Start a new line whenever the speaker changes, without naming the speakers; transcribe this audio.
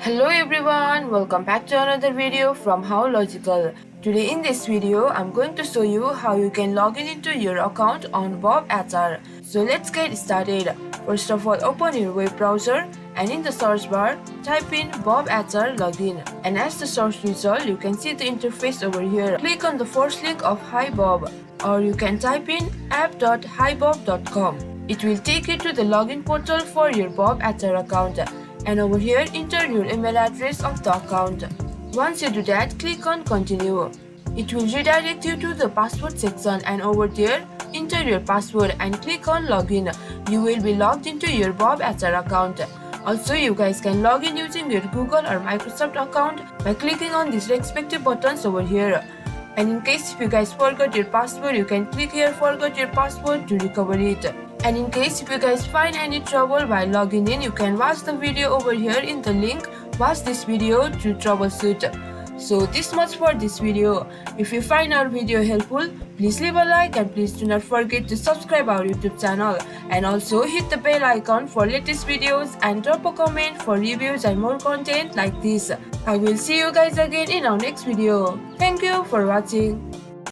Hello everyone, welcome back to another video from How Logical. Today in this video, I'm going to show you how you can log in into your account on Bob HR. So let's get started. First of all, open your web browser and in the search bar, type in Bob HR login. And as the search result, you can see the interface over here. Click on the first link of Hi Bob, or you can type in app.hibob.com. It will take you to the login portal for your Bob HR account. And over here, enter your email address of the account. Once you do that, click on continue. It will redirect you to the password section, and over there, enter your password and click on login. You will be logged into your Bob HR account. Also, you guys can log in using your Google or Microsoft account by clicking on these respective buttons over here. And in case if you guys forgot your password, you can click here forgot your password to recover it. And in case if you guys find any trouble while logging in, you can watch the video over here in the link. Watch this video to troubleshoot. So this much for this video. If you find our video helpful, please leave a like and please do not forget to subscribe our YouTube channel. And also hit the bell icon for latest videos and drop a comment for reviews and more content like this. I will see you guys again in our next video. Thank you for watching.